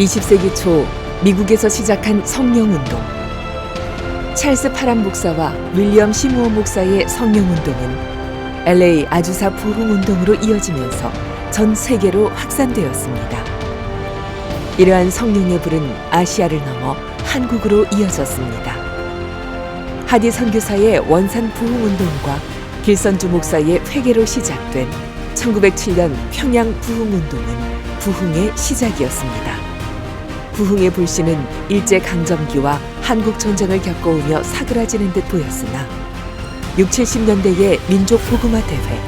20세기 초 미국에서 시작한 성령운동. 찰스 파람 목사와 윌리엄 시무어 목사의 성령운동은 LA 아주사 부흥운동으로 이어지면서 전 세계로 확산되었습니다. 이러한 성령의 불은 아시아를 넘어 한국으로 이어졌습니다. 하디 선교사의 원산 부흥운동과 길선주 목사의 회개로 시작된 1907년 평양 부흥운동은 부흥의 시작이었습니다. 부흥의 불씨는 일제강점기와 한국전쟁을 겪어오며 사그라지는 듯 보였으나 60, 70년대의 민족복음화대회,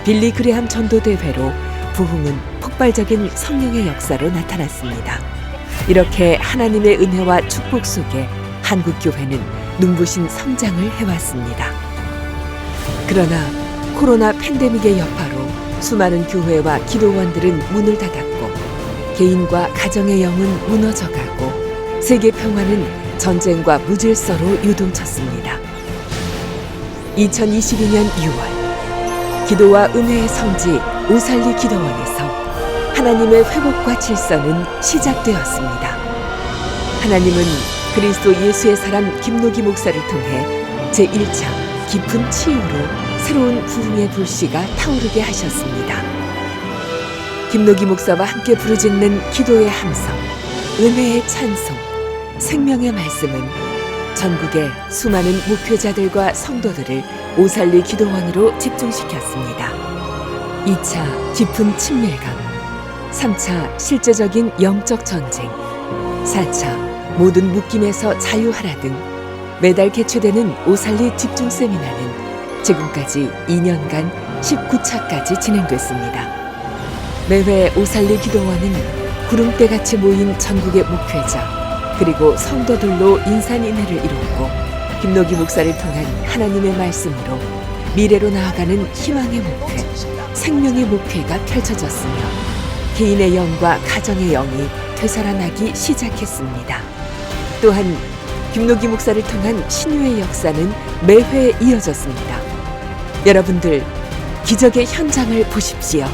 빌리 그레함 전도대회로 부흥은 폭발적인 성령의 역사로 나타났습니다. 이렇게 하나님의 은혜와 축복 속에 한국교회는 눈부신 성장을 해왔습니다. 그러나 코로나 팬데믹의 여파로 수많은 교회와 기도원들은 문을 닫았고 개인과 가정의 영은 무너져가고 세계 평화는 전쟁과 무질서로 요동쳤습니다. 2022년 6월 기도와 은혜의 성지 오살리 기도원에서 하나님의 회복과 질서는 시작되었습니다. 하나님은 그리스도 예수의 사람 김노기 목사를 통해 제1차 깊은 치유로 새로운 부흥의 불씨가 타오르게 하셨습니다. 김노기 목사와 함께 부르짖는 기도의 함성, 은혜의 찬송, 생명의 말씀은 전국의 수많은 목회자들과 성도들을 오살리 기도원으로 집중시켰습니다. 2차 깊은 친밀감, 3차 실제적인 영적 전쟁, 4차 모든 묶임에서 자유하라 등 매달 개최되는 오살리 집중 세미나는 지금까지 2년간 19차까지 진행됐습니다. 매회 오살리 기도원은 구름대같이 모인 전국의 목회자 그리고 성도들로 인산인해를 이뤘고 김노기 목사를 통한 하나님의 말씀으로 미래로 나아가는 희망의 목회, 생명의 목회가 펼쳐졌으며 개인의 영과 가정의 영이 되살아나기 시작했습니다. 또한 김노기 목사를 통한 신유의 역사는 매회 이어졌습니다. 여러분들 기적의 현장을 보십시오.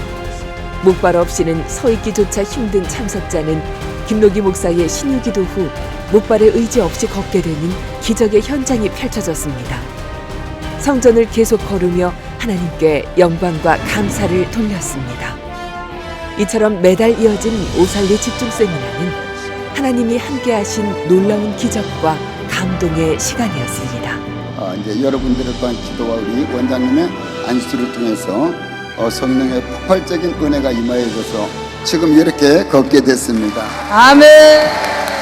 목발 없이는 서 있기조차 힘든 참석자는 김노기 목사의 신유기도 후 목발에 의지 없이 걷게 되는 기적의 현장이 펼쳐졌습니다. 성전을 계속 걸으며 하나님께 영광과 감사를 돌렸습니다. 이처럼 매달 이어진 오살리 집중 세미나는 하나님이 함께하신 놀라운 기적과 감동의 시간이었습니다. 이제 여러분들을 통한 기도와 우리 원장님의 안수를 통해서 성령의 폭발적인 은혜가 임하여져서 지금 이렇게 걷게 됐습니다. 아멘.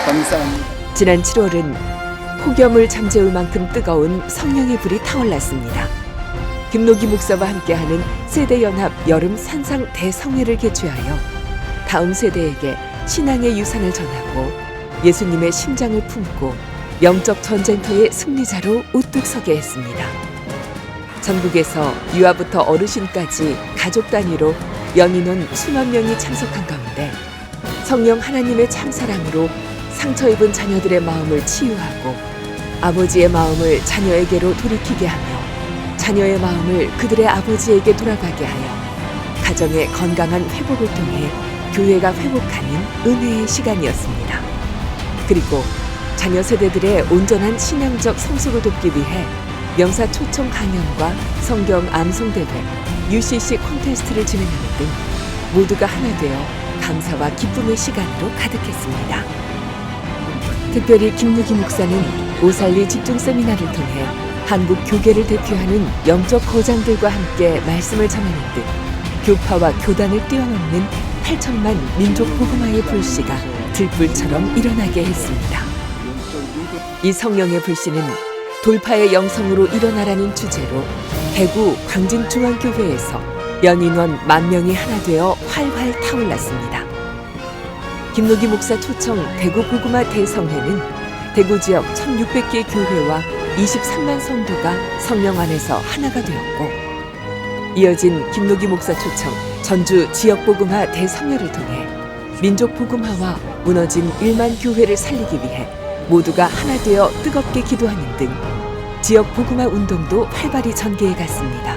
감사합니다. 지난 7월은 폭염을 잠재울 만큼 뜨거운 성령의 불이 타올랐습니다. 김노기 목사와 함께하는 세대연합 여름 산상 대성회를 개최하여 다음 세대에게 신앙의 유산을 전하고 예수님의 심장을 품고 영적 전쟁터의 승리자로 우뚝 서게 했습니다. 전국에서 유아부터 어르신까지 가족 단위로 연인원 수만 명이 참석한 가운데 성령 하나님의 참사랑으로 상처 입은 자녀들의 마음을 치유하고 아버지의 마음을 자녀에게로 돌이키게 하며 자녀의 마음을 그들의 아버지에게 돌아가게 하여 가정의 건강한 회복을 통해 교회가 회복하는 은혜의 시간이었습니다. 그리고 자녀 세대들의 온전한 신앙적 성숙을 돕기 위해 명사 초청 강연과 성경 암송대회, UCC 콘테스트를 진행하는 등 모두가 하나 되어 감사와 기쁨의 시간으로 가득했습니다. 특별히 김노기 목사는 오살리 집중 세미나를 통해 한국 교계를 대표하는 영적 거장들과 함께 말씀을 전하는 듯 교파와 교단을 뛰어넘는 8천만 민족 복음화의 불씨가 들불처럼 일어나게 했습니다. 이 성령의 불씨는 돌파의 영성으로 일어나라는 주제로 대구 광진중앙교회에서 연인원 10,000명이 하나 되어 활활 타올랐습니다. 김노기 목사 초청 대구 복음화 대성회는 대구 지역 1,600개 교회와 23만 성도가 성령 안에서 하나가 되었고, 이어진 김노기 목사 초청 전주 지역 복음화 대성회를 통해 민족 복음화와 무너진 1만 교회를 살리기 위해 모두가 하나 되어 뜨겁게 기도하는 등 지역 복음화 운동도 활발히 전개해 갔습니다.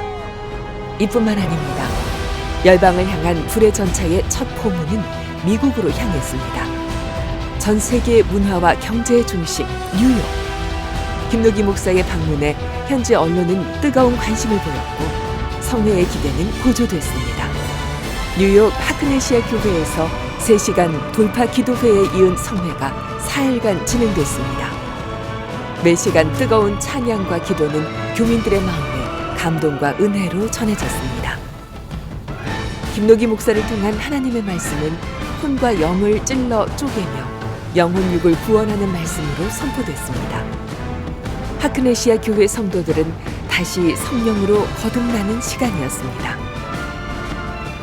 이뿐만 아닙니다. 열방을 향한 불의 전차의 첫 포문은 미국으로 향했습니다. 전 세계 문화와 경제의 중심 뉴욕. 김노기 목사의 방문에 현지 언론은 뜨거운 관심을 보였고 성회의 기대는 고조됐습니다. 뉴욕 하크네시아 교회에서 3시간 돌파 기도회에 이은 성회가 4일간 진행됐습니다. 매시간 뜨거운 찬양과 기도는 교민들의 마음에 감동과 은혜로 전해졌습니다. 김노기 목사를 통한 하나님의 말씀은 혼과 영을 찔러 쪼개며 영혼육을 구원하는 말씀으로 선포됐습니다. 하크네시아 교회 성도들은 다시 성령으로 거듭나는 시간이었습니다.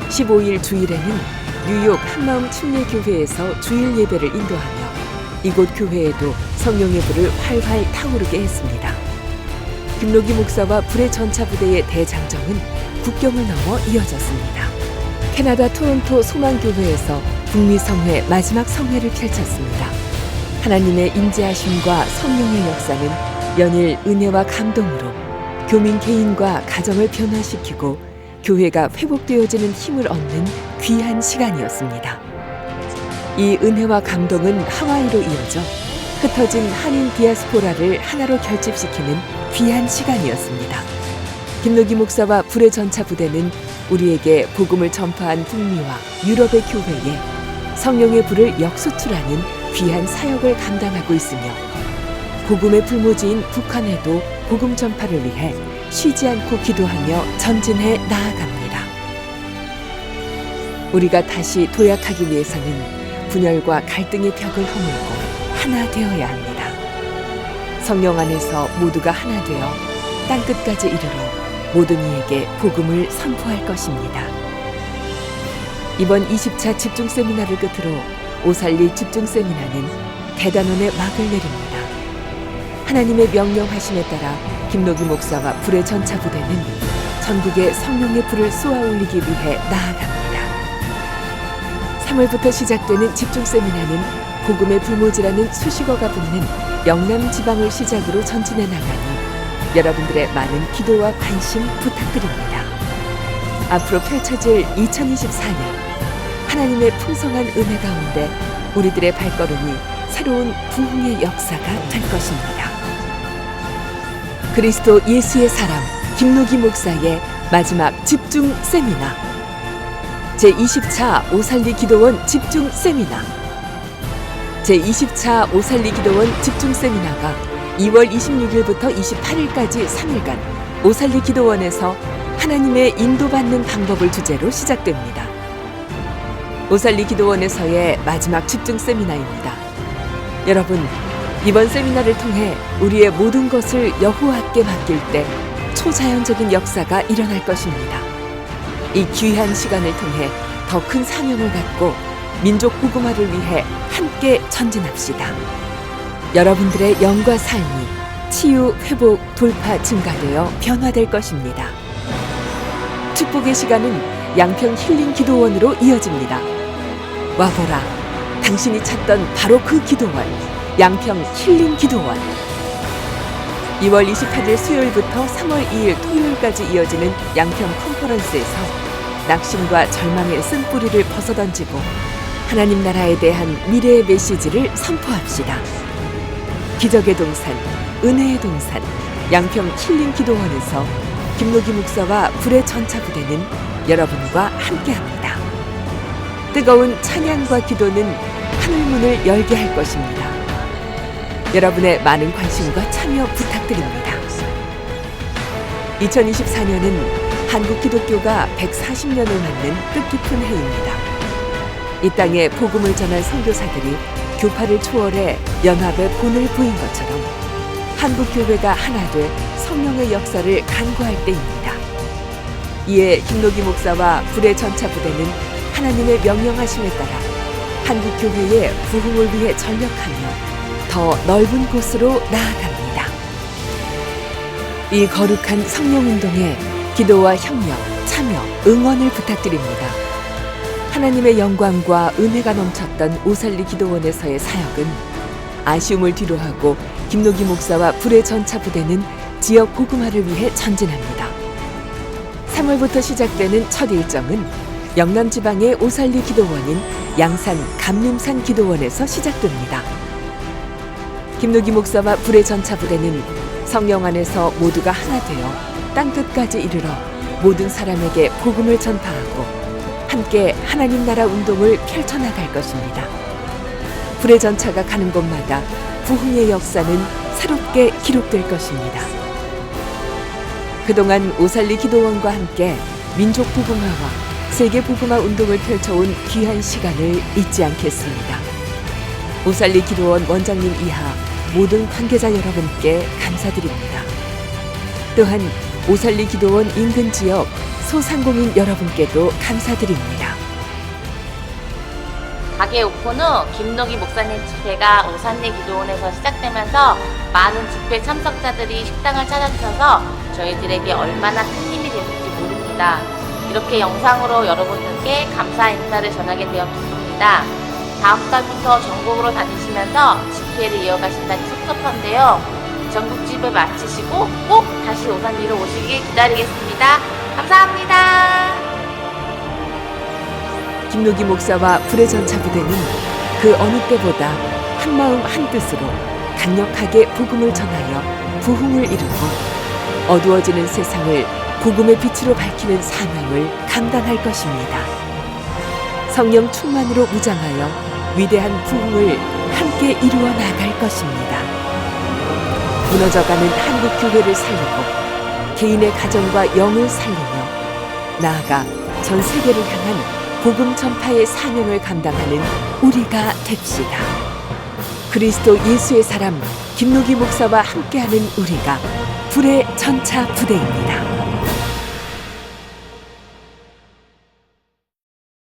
15일 주일에는 뉴욕 한마음 침례교회에서 주일 예배를 인도하며 이곳 교회에도 성령의 불을 활활 타오르게 했습니다. 김노기 목사와 불의 전차부대의 대장정은 국경을 넘어 이어졌습니다. 캐나다 토론토 소망교회에서 북미 성회 마지막 성회를 펼쳤습니다. 하나님의 임재하심과 성령의 역사는 연일 은혜와 감동으로 교민 개인과 가정을 변화시키고 교회가 회복되어지는 힘을 얻는 귀한 시간이었습니다. 이 은혜와 감동은 하와이로 이어져 흩어진 한인 디아스포라를 하나로 결집시키는 귀한 시간이었습니다. 김노기 목사와 불의 전차 부대는 우리에게 복음을 전파한 북미와 유럽의 교회에 성령의 불을 역수출하는 귀한 사역을 감당하고 있으며 복음의 불모지인 북한에도 복음 전파를 위해 쉬지 않고 기도하며 전진해 나아갑니다. 우리가 다시 도약하기 위해서는 분열과 갈등의 벽을 허물고 하나 되어야 합니다. 성령 안에서 모두가 하나 되어 땅끝까지 이르러 모든 이에게 복음을 선포할 것입니다. 이번 20차 집중 세미나를 끝으로 오살리 집중 세미나는 대단원의 막을 내립니다. 하나님의 명령하심에 따라 김노기 목사와 불의 전차 부대는 전국에 성령의 불을 쏘아 올리기 위해 나아갑니다. 3월부터 시작되는 집중 세미나는 복음의 불모지라는 수식어가 붙는 영남 지방을 시작으로 전진해 나가니 여러분들의 많은 기도와 관심 부탁드립니다. 앞으로 펼쳐질 2024년 하나님의 풍성한 은혜 가운데 우리들의 발걸음이 새로운 부흥의 역사가 될 것입니다. 그리스도 예수의 사람 김노기 목사의 마지막 집중 세미나 제20차 오살리 기도원 집중 세미나 제20차 오살리 기도원 집중 세미나가 2월 26일부터 28일까지 3일간 오살리 기도원에서 하나님의 인도받는 방법을 주제로 시작됩니다. 오살리 기도원에서의 마지막 집중 세미나입니다. 여러분, 이번 세미나를 통해 우리의 모든 것을 여호와께 맡길 때 초자연적인 역사가 일어날 것입니다. 이 귀한 시간을 통해 더 큰 사명을 갖고 민족 복음화를 위해 함께 전진합시다. 여러분들의 영과 삶이 치유, 회복, 돌파, 증가되어 변화될 것입니다. 축복의 시간은 양평 힐링 기도원으로 이어집니다. 와보라, 당신이 찾던 바로 그 기도원, 양평 힐링 기도원. 2월 28일 수요일부터 3월 2일 토요일까지 이어지는 양평 컨퍼런스에서 낙심과 절망의 쓴뿌리를 벗어던지고 하나님 나라에 대한 미래의 메시지를 선포합시다. 기적의 동산, 은혜의 동산, 양평 힐링 기도원에서 김노기 목사와 불의 전차 부대는 여러분과 함께합니다. 뜨거운 찬양과 기도는 하늘문을 열게 할 것입니다. 여러분의 많은 관심과 참여 부탁드립니다. 2024년은 한국 기독교가 140년을 맞는 뜻깊은 해입니다. 이 땅에 복음을 전할 선교사들이 교파를 초월해 연합의 본을 보인 것처럼 한국 교회가 하나 돼 성령의 역사를 간구할 때입니다. 이에 김노기 목사와 불의 전차 부대는 하나님의 명령하심에 따라 한국 교회의 부흥을 위해 전력하며 더 넓은 곳으로 나아갑니다. 이 거룩한 성령운동에 기도와 협력, 참여, 응원을 부탁드립니다. 하나님의 영광과 은혜가 넘쳤던 오살리 기도원에서의 사역은 아쉬움을 뒤로하고 김노기 목사와 불의 전차 부대는 지역 복음화를 위해 전진합니다. 3월부터 시작되는 첫 일정은 영남지방의 오살리 기도원인 양산 감림산 기도원에서 시작됩니다. 김노기 목사와 불의 전차 부대는 성령 안에서 모두가 하나 되어 땅끝까지 이르러 모든 사람에게 복음을 전파하고 함께 하나님 나라 운동을 펼쳐나갈 것입니다. 불의 전차가 가는 곳마다 부흥의 역사는 새롭게 기록될 것입니다. 그동안 오살리 기도원과 함께 민족 복음화와 세계 복음화 운동을 펼쳐온 귀한 시간을 잊지 않겠습니다. 오살리 기도원 원장님 이하 모든 관계자 여러분께 감사드립니다. 또한 오살리 기도원 인근 지역 소상공인 여러분께도 감사드립니다. 가게 오픈 후 김노기 목사님 집회가 오산리 기도원에서 시작되면서 많은 집회 참석자들이 식당을 찾아주셔서 저희들에게 얼마나 큰 힘이 됐는지 모릅니다. 이렇게 영상으로 여러분들께 감사 인사를 전하게 되었습니다. 다음 달부터 전국으로 다니시면서 집회를 이어가신다니 섭섭한데요. 전국 집회 마치시고 꼭 다시 오산리로 오시길 기다리겠습니다. 감사합니다. 김노기 목사와 불의 전차 부대는 그 어느 때보다 한마음 한뜻으로 강력하게 복음을 전하여 부흥을 이루고 어두워지는 세상을 복음의 빛으로 밝히는 사명을 감당할 것입니다. 성령 충만으로 무장하여 위대한 부흥을 함께 이루어 나갈 것입니다. 무너져가는 한국 교회를 살리고 개인의 가정과 영을 살리며 나아가 전 세계를 향한 복음 전파의 사명을 감당하는 우리가 됩시다. 그리스도 예수의 사람 김노기 목사와 함께하는 우리가 불의 전차 부대입니다.